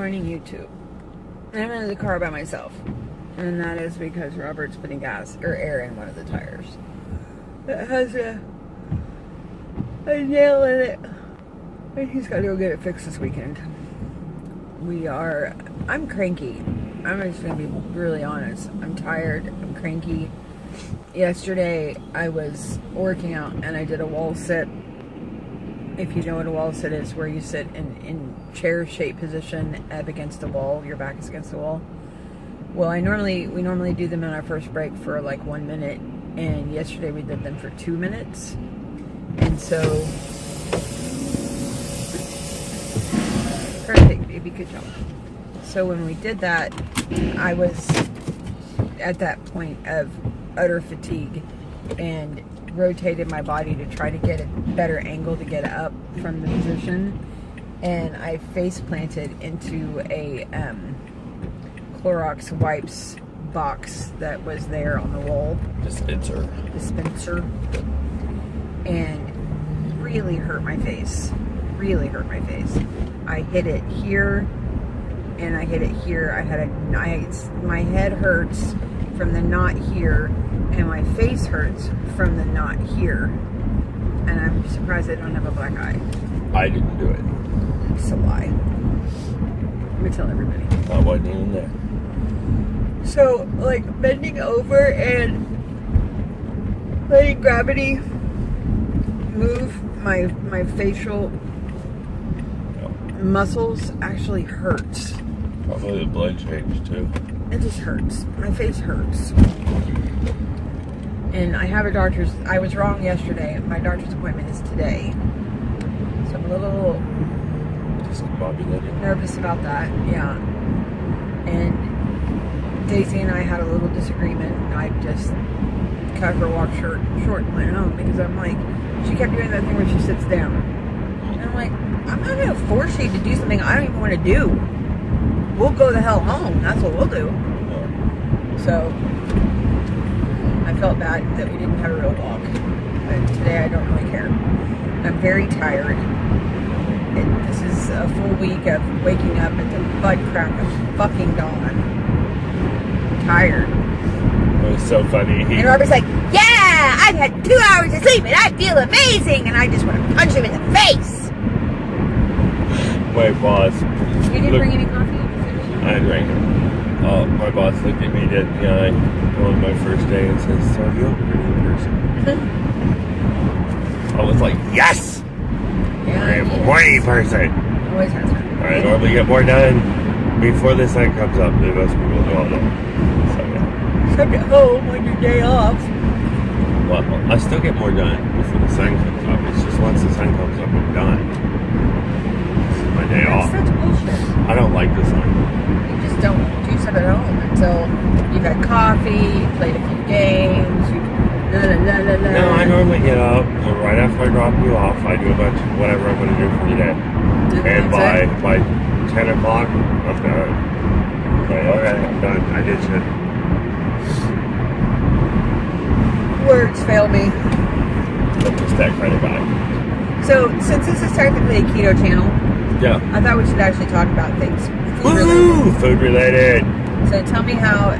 morning YouTube. I'm in the car by myself. And that is because Robert's putting gas or air in one of the tires. It has a nail in it. And he's got to go get it fixed this weekend. I'm cranky. I'm just going to be really honest. I'm tired. I'm cranky. Yesterday, I was working out and I did a wall sit. If you know what a wall sit is, where you sit in chair-shaped position up against the wall. Your back is against the wall. Well, we normally do them in our first break for like 1 minute. And yesterday we did them for 2 minutes. And so... Perfect, baby. Good job. So when we did that, I was at that point of utter fatigue and rotated my body to try to get a better angle to get up from the position. And I face planted into a Clorox wipes box that was there on the wall. Dispenser. And really hurt my face. I hit it here and I hit it here. My head hurts from the knot here and my face hurts from the knot here. And I'm surprised I don't have a black eye. I didn't do it. It's a lie. Let me tell everybody. I wasn't even there. So, like, bending over and letting gravity move my facial muscles actually hurts. Probably the blood changed too. It just hurts. My face hurts. And I have I was wrong yesterday. My doctor's appointment is today. So I'm a little discombobulated. Nervous about that, yeah. And Daisy and I had a little disagreement. I just cut her walk short and went home because I'm like, she kept doing that thing where she sits down. And I'm like, I'm not going to force you to do something I don't even want to do. We'll go the hell home. That's what we'll do. So, I felt bad that we didn't have a real walk. But today I don't really care. I'm very tired. This is a full week of waking up at the butt crack of fucking dawn. I'm tired. It was so funny. And Robert's like, yeah, I've had 2 hours of sleep and I feel amazing. And I just want to punch him in the face. My boss. You didn't bring any coffee? I drank it. My boss looked at me on my first day and says, so you're a pretty person. I was like, yes! Yeah, I'm a horny person. Always has been. I normally get more done before the sun comes up than most people don't know. So, yeah. Except at home on your day off. Well, I still get more done before the sun comes up. It's just once the sun comes up, I'm done. This is my day off. That's such bullshit. I don't like the sun. You just don't do stuff at home until you've had coffee, played a few games, No, I normally get up, and right after I drop you off, I do a bunch of whatever I'm going to do for the day. And by 10 o'clock, I'm done. Okay, I'm done. I did shit. Words fail me. Just that kind of guy. So, since this is technically a keto channel, yeah, I thought we should actually talk about things food related. So tell me how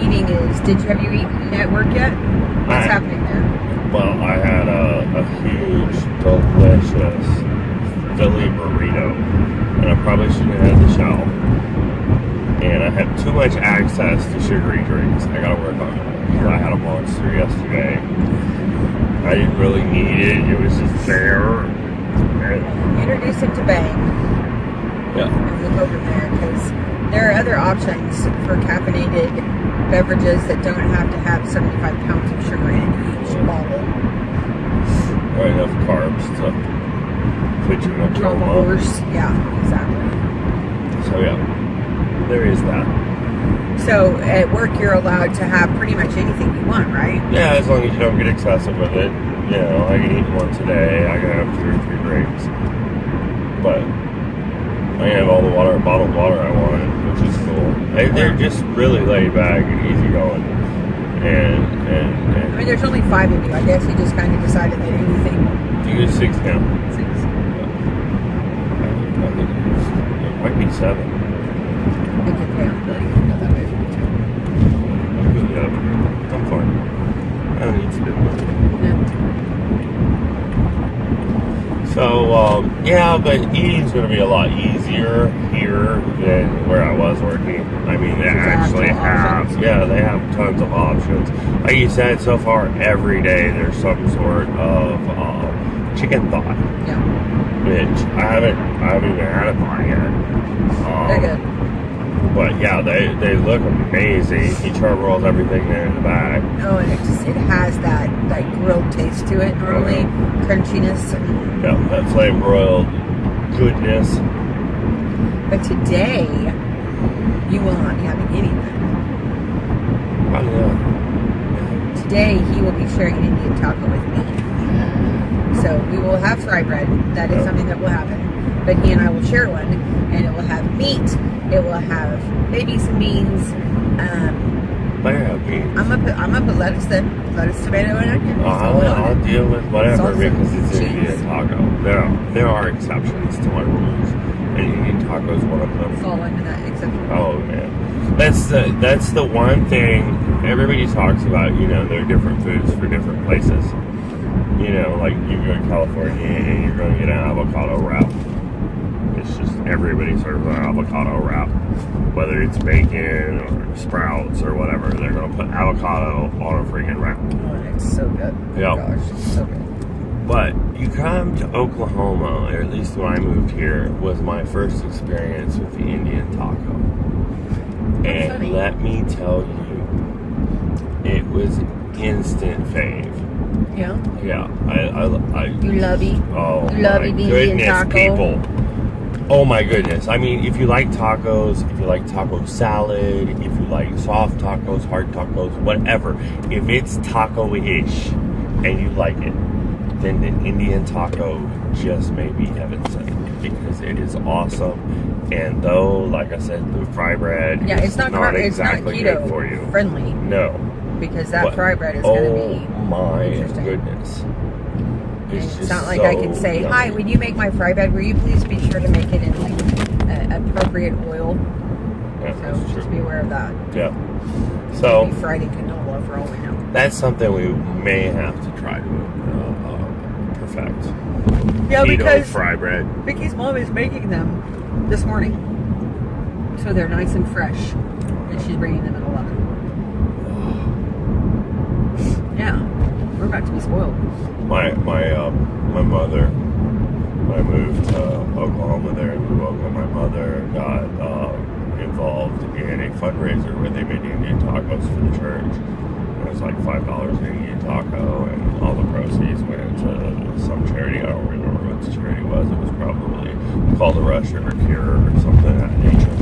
eating is. Have you eaten at work yet? What's happening there? Well, I had a huge, delicious Philly burrito, and I probably shouldn't have had the shell. And I had too much access to sugary drinks. I gotta work on it. Yeah. I had a Monster yesterday. I didn't really need it. It was just there. Introduce him to Bang. Yeah. And we'll go from there, because there are other options for caffeinated beverages that don't have to have 75 pounds of sugar in each bottle. Or enough carbs to put you in a coma. Yeah, exactly. So yeah, there is that. So at work you're allowed to have pretty much anything you want, right? Yeah, as long as you don't get excessive with it. You know, I can eat once a day. I can have 2 or 3 drinks. But I can have all the bottled water I want, which is cool. They're just really laid back and easy going. And I mean, there's only 5 of you. I guess you just kind of decided that anything. You get 6 now. 6. I think it might be 7. It's okay, I'm really gonna go that way for you too. Yeah, I'm fine. I don't need to do it. Yeah. So, yeah, but eating's going to be a lot easier here than where I was working. I mean, they actually have, they have tons of options. Like you said, so far, every day there's some sort of chicken thigh. Yeah. Which I haven't even had a thigh yet. They're good. But yeah, they look amazing. He charbroils everything there in the bag. Oh, and it has that grilled taste to it normally, crunchiness. Yeah, that flame broiled goodness. But today, you will not be having any of that. Oh yeah. Today, he will be sharing an Indian taco with me. So we will have fry bread. That is something that will happen. But he and I will share one, and it will have meat. It will have maybe some beans. Better have beans. I'm gonna put lettuce then. Lettuce, tomato, and onion. I'll deal with whatever Salsa, because it's an cheese. Indian taco. There are exceptions to my rules, and Indian taco is one of them. Fall into that exception. Oh man, that's the one thing everybody talks about. You know, there are different foods for different places. You know, like you go to California and you're going to get an avocado wrap. It's just everybody serves an avocado wrap, whether it's bacon or sprouts or whatever. They're going to put avocado on a freaking wrap. Oh, it's so good. Yeah. Oh my gosh, it's so good. But you come to Oklahoma, or at least when I moved here, was my first experience with the Indian taco. And funny. let me tell you, it was instant fave. Yeah. Yeah, You love it. oh You love my it, Indian goodness, taco. people. Oh my goodness. I mean, if you like tacos, if you like taco salad, if you like soft tacos, hard tacos, whatever, if it's taco-ish and you like it, then the Indian taco just may be heaven sent because it is awesome. And though, like I said, the fry bread Yeah, it's not exactly keto good for you. friendly No. because that But, fry bread is going to be my interesting. goodness. And it's just not like I can so say, yummy. "Hi, when you make my fry bread, will you please be sure to make it in like appropriate oil?" Yeah, So that's just true. be aware of that. Yeah. Be So fried in canola for all we know. that's something we may have to try to perfect. Yeah, Keto because fry bread. Vicky's mom is making them this morning, so they're nice and fresh, and she's bringing them at 11. Yeah, we're about to be spoiled. My mother, when I moved to Oklahoma there in Wewoka, my mother got involved in a fundraiser where they made Indian tacos for the church. It was like $5 an Indian taco, and all the proceeds went to some charity. I don't remember what the charity was. It was probably called the Rush or Cure or something of that nature.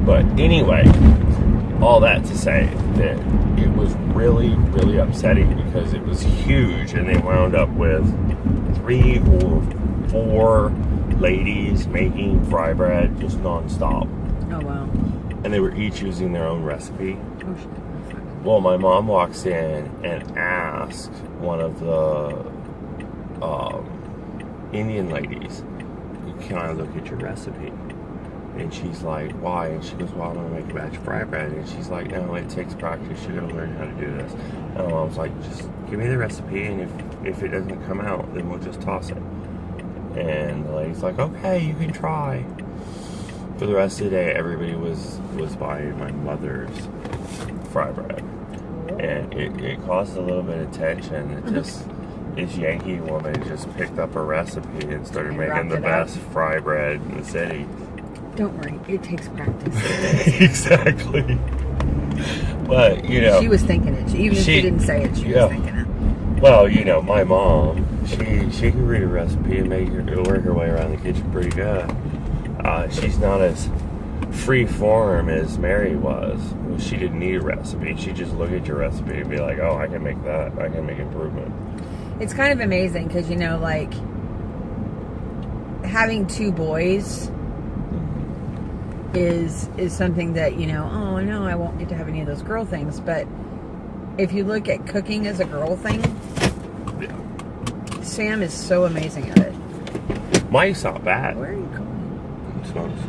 But anyway, all that to say that it was really, really upsetting because it was huge, and they wound up with 3 or 4 ladies making fry bread just nonstop. Oh wow. And they were each using their own recipe. Oh shit. Well, my mom walks in and asks one of the Indian ladies, "Can I look at your recipe?" And she's like, "Why?" And she goes, "Well, I'm going to make a batch of fry bread." And she's like, "No, it takes practice. You're going to learn how to do this." And my mom's like, "Just give me the recipe, and if it doesn't come out, then we'll just toss it." And the lady's like, "Okay, you can try." For the rest of the day, everybody was buying my mother's fry bread. And it caused a little bit of tension. It just, this Yankee woman just picked up a recipe and started And making wrapped the it best fry bread in the city. Don't worry, it takes practice. Exactly. But, you know. She was thinking it. Even if she didn't say it, she was thinking it. Well, you know, my mom, she can read a recipe and work her way around the kitchen pretty good. She's not as free form as Mary was. She didn't need a recipe. She'd just look at your recipe and be like, "Oh, I can make that. I can make improvement." It's kind of amazing because, you know, like having 2 boys is something that, you know, oh no, I won't get to have any of those girl things. But if you look at cooking as a girl thing, Sam is so amazing at it. Mike's not bad. Where are you going? Smokes.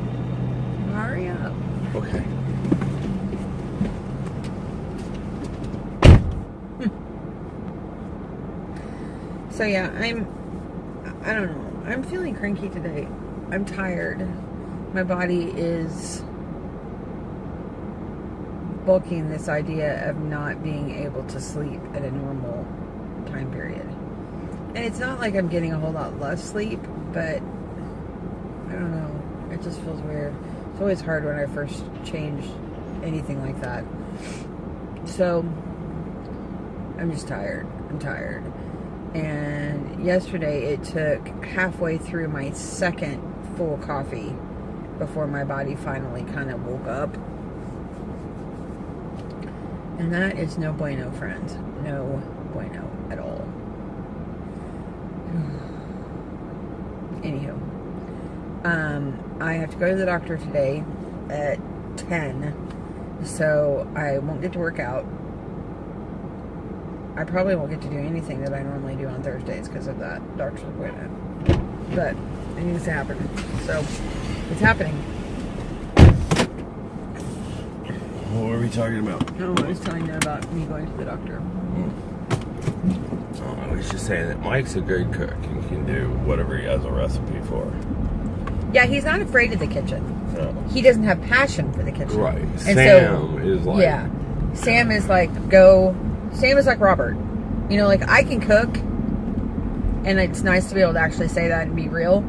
Why hurry up. Okay. So yeah, I don't know. I'm feeling cranky today. I'm tired. My body is bulking this idea of not being able to sleep at a normal time period. And it's not like I'm getting a whole lot less sleep, but I don't know. It just feels weird. It's always hard when I first change anything like that. So I'm just tired. I'm tired. And yesterday it took halfway through my second full coffee before my body finally kind of woke up. And that is no bueno, friends. No bueno at all. Anywho, I have to go to the doctor today at 10, so I won't get to work out. I probably won't get to do anything that I normally do on Thursdays because of that doctor's appointment. But it needs to happen. So, it's happening. What were we talking about? Oh, I was telling you about me going to the doctor. Oh, I was just saying that Mike's a good cook and can do whatever he has a recipe for. Yeah, he's not afraid of the kitchen. No. He doesn't have passion for the kitchen. Right. And Sam is like... Yeah. Sam is like, Sam is like Robert. You know, like, I can cook, and it's nice to be able to actually say that and be real.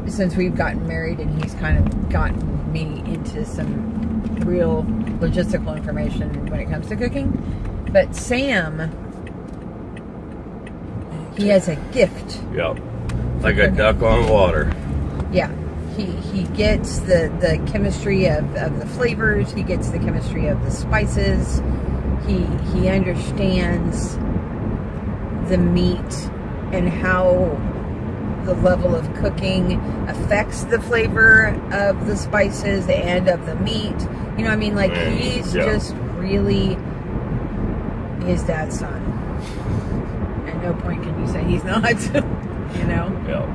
Since we've gotten married and he's kind of gotten me into some real logistical information when it comes to cooking. But Sam, he has a gift. Yep. Like a duck on water. Yeah. He gets the chemistry of the flavors. He gets the chemistry of the spices. He understands the meat and how the level of cooking affects the flavor of the spices and of the meat. You know what I mean? Like, he's just really his dad's son. At no point can you say he's not. You know? Yeah.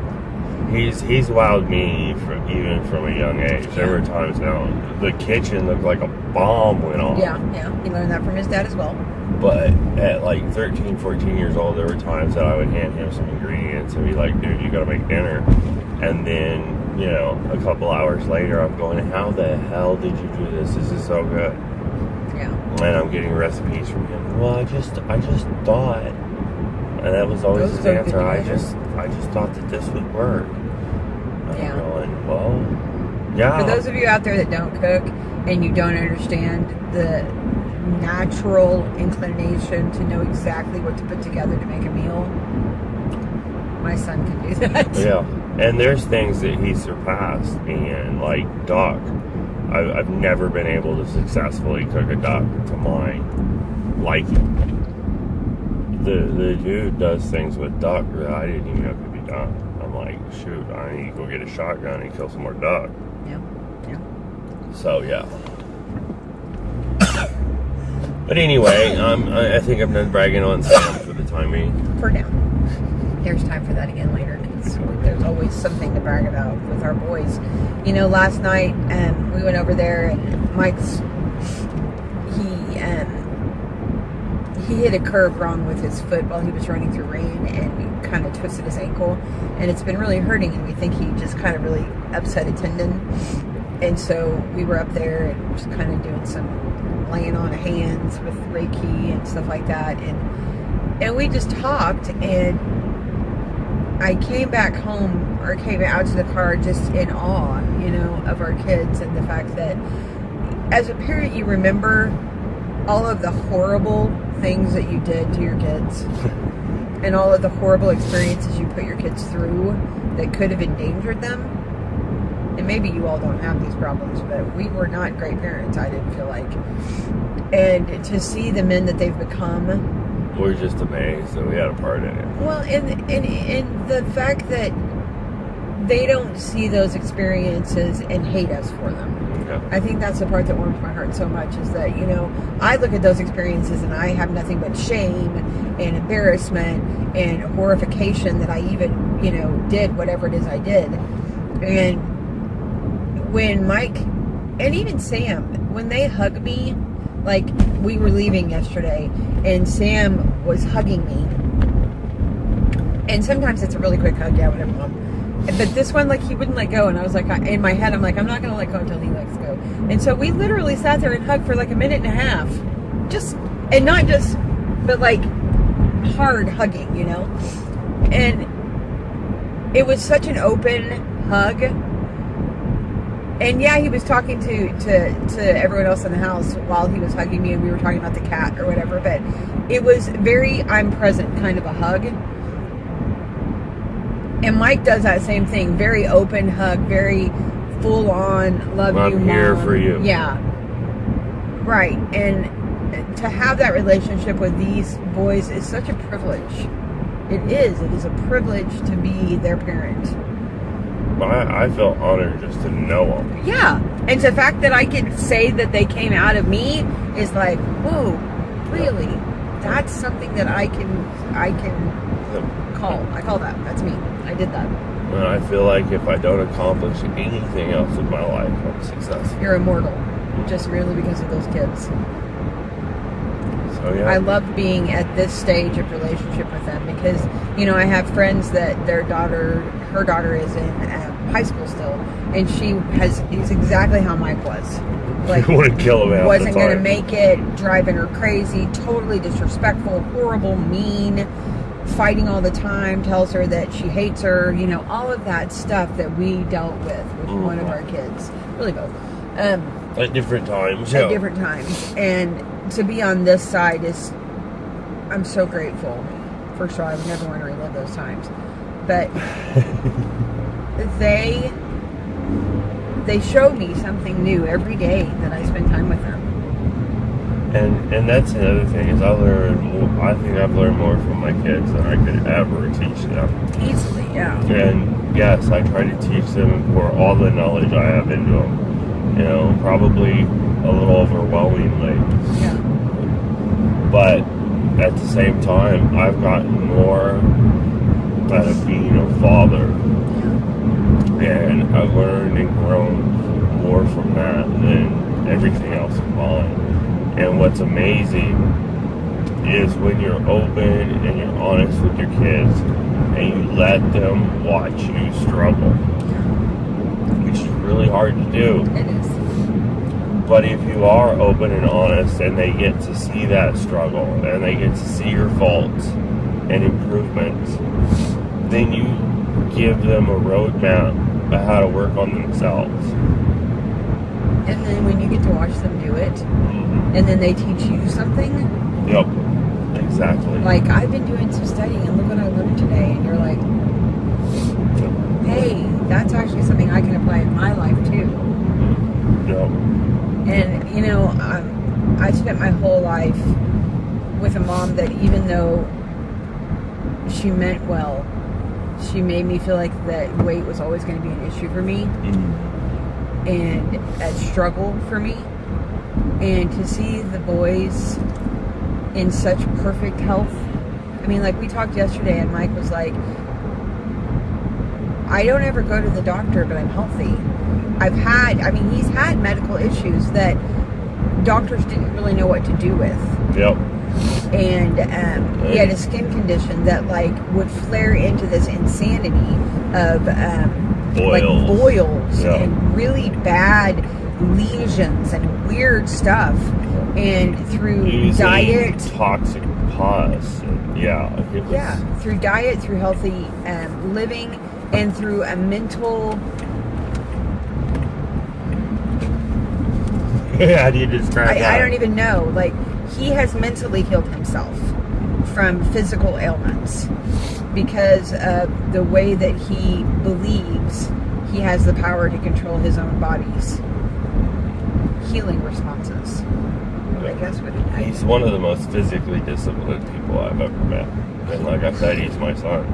He's wowed me even from a young age. There were times now the kitchen looked like a bomb went off. Yeah. He learned that from his dad as well. But at like 13, 14 years old, there were times that I would hand him some ingredients and be like, dude, you gotta make dinner. And then, you know, a couple hours later, I'm going, how the hell did you do this? This is so good. Yeah. And I'm getting recipes from him. Well, I just thought, and that was always his answer. I just thought that this would work. Yeah. Going, well, yeah. For those of you out there that don't cook and you don't understand the natural inclination to know exactly what to put together to make a meal, my son can do that. Yeah. And there's things that he surpassed, and like duck. I've never been able to successfully cook a duck to my liking. The dude does things with duck that I didn't even know could be done. I'm like, shoot, I need to go get a shotgun and kill some more duck. Yeah. So, yeah. But anyway, I think I'm done bragging on Sam for the time being. For now. There's time for that again later, because there's always something to brag about with our boys. You know, last night we went over there, and Mike's he hit a curve wrong with his foot while he was running through rain, and he kind of twisted his ankle, and it's been really hurting, and we think he just kind of really upset a tendon. And so we were up there and just kind of doing some laying on of hands with Reiki and stuff like that, and we just talked, and I came back home, or came out to the car just in awe, you know, of our kids, and the fact that as a parent you remember all of the horrible things that you did to your kids and all of the horrible experiences you put your kids through that could have endangered them. And maybe you all don't have these problems, but we were not great parents, I didn't feel like. And to see the men that they've become, We're just amazed that we had a part in it. well, and the fact that they don't see those experiences and hate us for them. Yeah. I think that's the part that warms my heart so much, is that, you know, I look at those experiences and I have nothing but shame and embarrassment and horrification that I even, you know, did whatever it is I did. And when Mike and even Sam, when they hug me, like we were leaving yesterday and Sam was hugging me, and sometimes it's a really quick hug, yeah, whatever, Mom. But this one, like, he wouldn't let go, and I was like, in my head, I'm like, I'm not going to let go until he lets go. And so we literally sat there and hugged for like a minute and a half. But like, hard hugging, you know? And it was such an open hug. And yeah, he was talking to everyone else in the house while he was hugging me, and we were talking about the cat or whatever, but it was very I'm present kind of a hug. And Mike does that same thing. Very open hug, very full on, love you, Mom. I'm here for you. Yeah. Right. And to have that relationship with these boys is such a privilege. It is. It is a privilege to be their parent. I feel honored just to know them. Yeah. And the fact that I can say that they came out of me is like, whoa, really? Yeah. That's something that I can call. I call that. That's me. I did that. Well, I feel like if I don't accomplish anything else in my life, I'm successful. You're immortal, just merely because of those kids. So yeah, I love being at this stage of relationship with them because, you know, I have friends that her daughter is in high school still, and is exactly how Mike was. Like, you want to kill him. Wasn't going to make it, driving her crazy, totally disrespectful, horrible, mean. Fighting all the time, tells her that she hates her, you know, all of that stuff that we dealt with one of our kids. Really both. At different times. At different times. And to be on this side I'm so grateful. First of all, I would never want to relive those times. But they show me something new every day that I spend time with them. And that's another thing is I think I've learned more from my kids than I could ever teach them. Easily, yeah. And yes, I try to teach them and pour all the knowledge I have into them. You know, probably a little overwhelmingly. Yeah. But at the same time, I've gotten more out of being a father. Yeah. And I've learned and grown more from that than everything else in my life. And what's amazing is when you're open and you're honest with your kids and you let them watch you struggle, which is really hard to do. It is. But if you are open and honest and they get to see that struggle and they get to see your faults and improvements, then you give them a roadmap of how to work on themselves. And then when you get to watch them do it, and then they teach you something. Yep, exactly. Like, I've been doing some studying, and look what I learned today. And you're like, hey, that's actually something I can apply in my life, too. Yep. And, you know, I spent my whole life with a mom that even though she meant well, she made me feel like that weight was always going to be an issue for me. And a struggle for me. And to see the boys in such perfect health. I mean, like we talked yesterday and Mike was like, I don't ever go to the doctor, but I'm healthy. He's had medical issues that doctors didn't really know what to do with. Yep. And he had a skin condition that like would flare into this insanity of boils yeah. and really bad lesions and weird stuff. And through diet, toxic pus, through diet, through healthy living, and through a mental. How do you describe that? I don't even know. Like, he has mentally healed himself from physical ailments because of the way that he believes he has the power to control his own body's healing responses. I guess he's one of the most physically disciplined people I've ever met. And like I said, he's my son.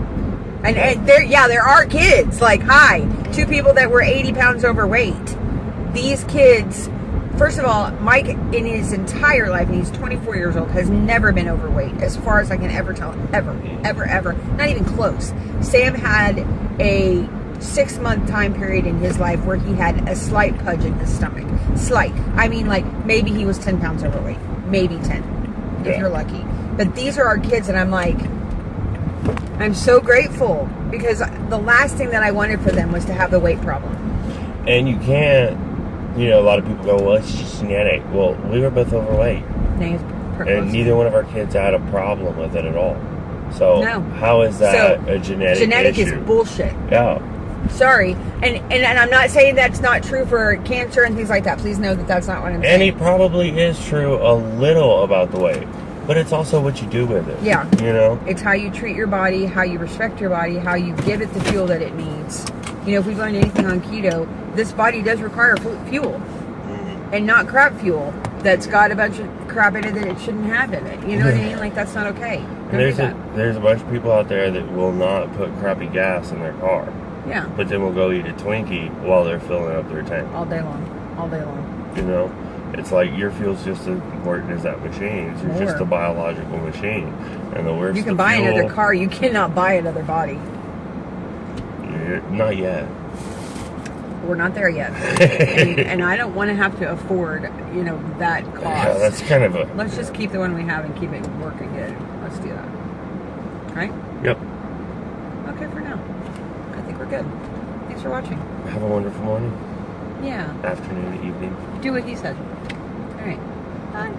And there are kids. Like, two people that were 80 pounds overweight. These kids, first of all, Mike in his entire life, and he's 24 years old, has never been overweight, as far as I can ever tell. Ever. Not even close. Sam had a 6-month time period in his life where he had a slight pudge in his stomach. Slight. I mean, like, maybe he was 10 pounds overweight. Maybe 10, if you're lucky. But these are our kids, and I'm like, I'm so grateful, because the last thing that I wanted for them was to have the weight problem. And you can't, you know, a lot of people go, well, it's just genetic. Well, we were both overweight. And neither one of our kids had a problem with it at all. So how is that a genetic issue? Is bullshit. Yeah. Sorry. And I'm not saying that's not true for cancer and things like that. Please know that that's not what I'm saying. And it probably is true a little about the weight. But it's also what you do with it. Yeah. You know? It's how you treat your body, how you respect your body, how you give it the fuel that it needs. You know, if we've learned anything on keto, this body does require fuel. Mm-hmm. And not crap fuel that's got a bunch of crap in it that it shouldn't have in it. You know what I mean? Like, that's not okay. There's a bunch of people out there that will not put crappy gas in their car. Yeah. But then will go eat a Twinkie while they're filling up their tank. All day long. All day long. You know? It's like your fuel's just as important as that machine's. You're just a biological machine. And the worse you can buy another car, you cannot buy another body. Not yet. We're not there yet. and I don't want to have to afford, you know, that cost. Yeah, that's kind of a... Let's just keep the one we have and keep it working good. Let's do that. Right? Yep. Okay, for now. I think we're good. Thanks for watching. Have a wonderful morning. Yeah. Afternoon, evening. Do what he said. All right. Bye.